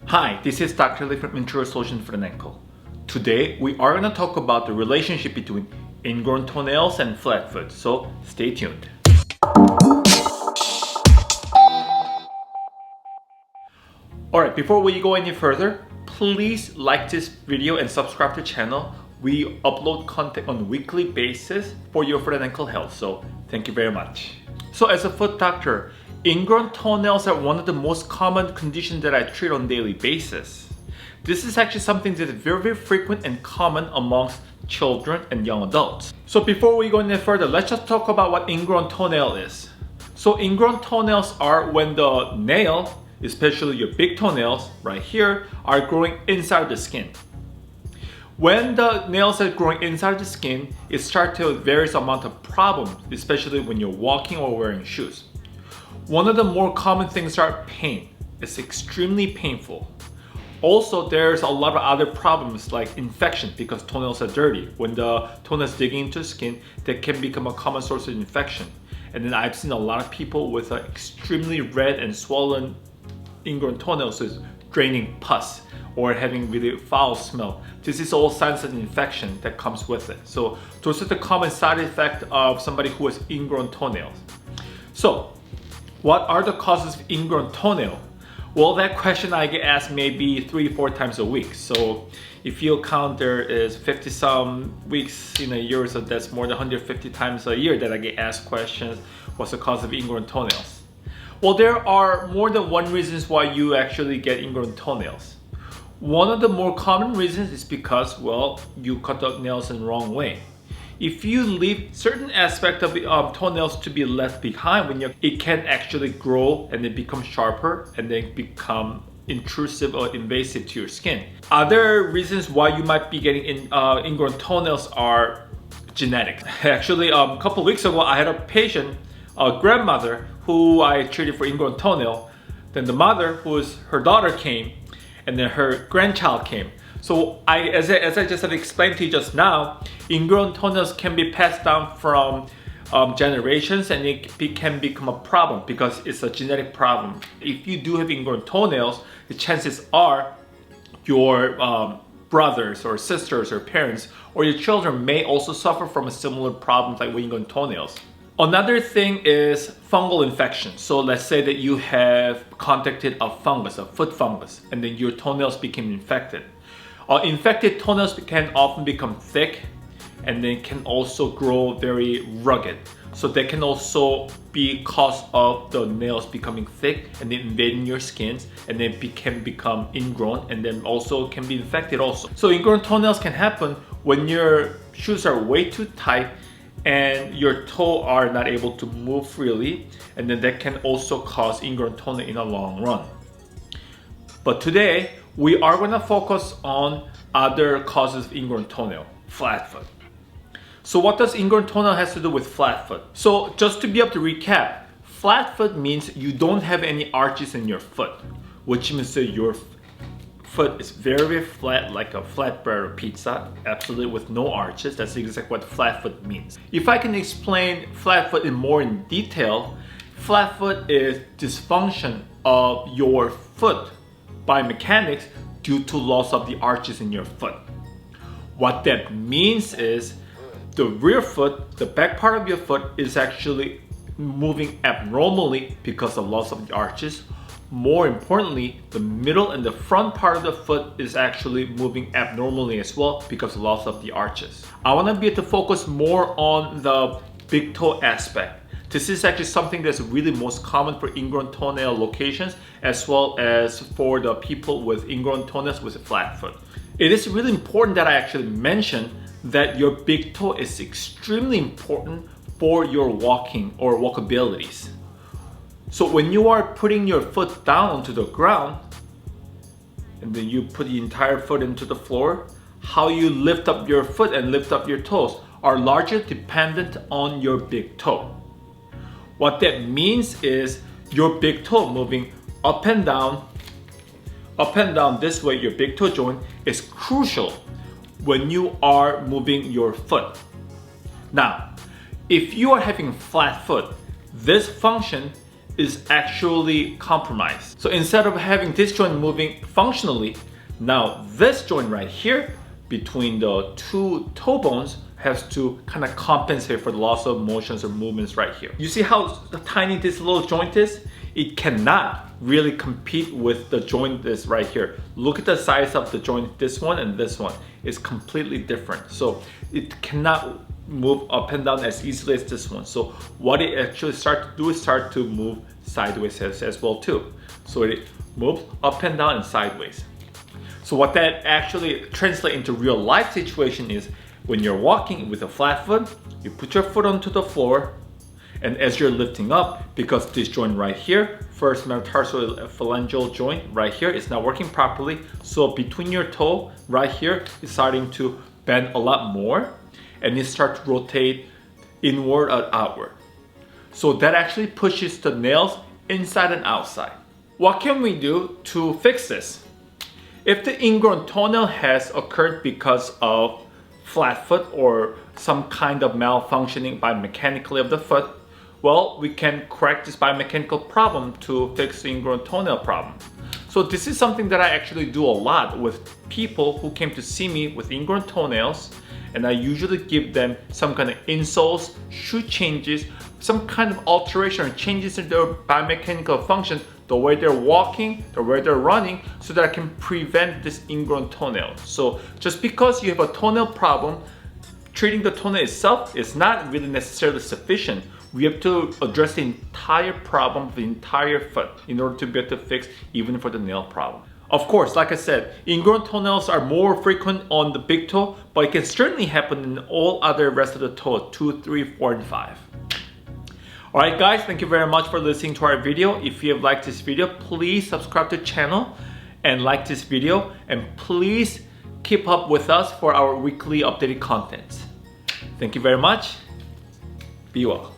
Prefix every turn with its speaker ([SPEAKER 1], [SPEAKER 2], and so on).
[SPEAKER 1] Hi, this is Dr. Lee from Integrative Solution for the Ankle. Today, we are going to talk about the relationship between ingrown toenails and flat foot, so stay tuned. Alright, before we go any further, please like this video and subscribe to the channel. We upload content on a weekly basis for your foot and ankle health, so thank you very much. So as a foot doctor, ingrown toenails are one of the most common conditions that I treat on a daily basis. This is actually something that is very frequent and common amongst children and young adults. So before we go any further, let's just talk about what ingrown toenail is. So ingrown toenails are when the nail, especially your big toenails right here, are growing inside the skin. When the nails are growing inside the skin, it starts to have various amount of problems, especially when you're walking or wearing shoes. One of the more common things are pain. It's extremely painful. Also, there's a lot of other problems like infection because toenails are dirty. When the toenails digging into the skin, that can become a common source of infection. And then I've seen a lot of people with an extremely red and swollen ingrown toenails is draining pus or having really foul smell. This is all signs of infection that comes with it. So those are the common side effects of somebody who has ingrown toenails. So what are the causes of ingrown toenail? Well, that question I get asked maybe 3-4 times a week. So if you count, there is 50 some weeks in a year, so that's more than 150 times a year that I get asked questions, what's the cause of ingrown toenails? Well, there are more than one reasons why you actually get ingrown toenails. One of the more common reasons is because, well, you cut the nails in the wrong way. If you leave certain aspect of the toenails to be left behind, it can actually grow and then become sharper and then become intrusive or invasive to your skin. Other reasons why you might be getting ingrown toenails are genetic. Actually, a couple weeks ago, I had a patient, a grandmother, who I treated for ingrown toenail. Then the mother, her daughter came, and then her grandchild came. So as I just have explained to you just now, ingrown toenails can be passed down from generations, and it can become a problem because it's a genetic problem. If you do have ingrown toenails, the chances are your brothers or sisters or parents or your children may also suffer from a similar problem like with ingrown toenails. Another thing is fungal infection. So let's say that you have contacted a fungus, a foot fungus, and then your toenails became infected. Infected toenails can often become thick and then can also grow very rugged. So that can also be cause of the nails becoming thick and then invading your skins, and then can become ingrown and then also can be infected also. So ingrown toenails can happen when your shoes are way too tight and your toe are not able to move freely, and then that can also cause ingrown toenail in the long run. But today, we are going to focus on other causes of ingrown toenail, flat foot. So what does ingrown toenail has to do with flat foot? So just to be able to recap, flat foot means you don't have any arches in your foot, which means that your foot is very flat, like a flatbread or pizza, absolutely with no arches. That's exactly what flat foot means. If I can explain flat foot more in detail, flat foot is dysfunction of your foot biomechanics due to loss of the arches in your foot. What that means is the rear foot, the back part of your foot, is actually moving abnormally because of loss of the arches. More importantly, the middle and the front part of the foot is actually moving abnormally as well because of loss of the arches. I want to be able to focus more on the big toe aspect. This is actually something that's really most common for ingrown toenail locations, as well as for the people with ingrown toenails with a flat foot. It is really important that I actually mention that your big toe is extremely important for your walking or walkabilities. So when you are putting your foot down onto the ground, and then you put the entire foot into the floor, how you lift up your foot and lift up your toes are largely dependent on your big toe. What that means is your big toe moving up and down this way, your big toe joint is crucial when you are moving your foot. Now, if you are having flat foot, this function is actually compromised. So instead of having this joint moving functionally, now this joint right here between the two toe bones has to kind of compensate for the loss of motions or movements right here. You see how tiny this little joint is? It cannot really compete with the joint this right here. Look at the size of the joint, this one and this one is completely different. So it cannot move up and down as easily as this one. So what it actually starts to do is start to move sideways as well too. So it moves up and down and sideways. So what that actually translates into real life situation is when you're walking with a flat foot, you put your foot onto the floor, and as you're lifting up, because this joint right here, first metatarsal phalangeal joint right here is not working properly, so between your toe right here is starting to bend a lot more, and it starts to rotate inward or outward. So that actually pushes the nails inside and outside. What can we do to fix this? If the ingrown toenail has occurred because of flat foot or some kind of malfunctioning biomechanically of the foot, well, we can correct this biomechanical problem to fix the ingrown toenail problem. So this is something that I actually do a lot with people who came to see me with ingrown toenails, and I usually give them some kind of insoles, shoe changes, some kind of alteration or changes in their biomechanical function, the way they're walking, the way they're running, so that I can prevent this ingrown toenail. So just because you have a toenail problem, treating the toenail itself is not really necessarily sufficient. We have to address the entire problem of the entire foot in order to be able to fix even for the nail problem. Of course, like I said, ingrown toenails are more frequent on the big toe, but it can certainly happen in all other rest of the toe, 2, 3, 4, and 5. Alright guys, thank you very much for listening to our video. If you have liked this video, please subscribe to the channel and like this video, and please keep up with us for our weekly updated content. Thank you very much. Be well.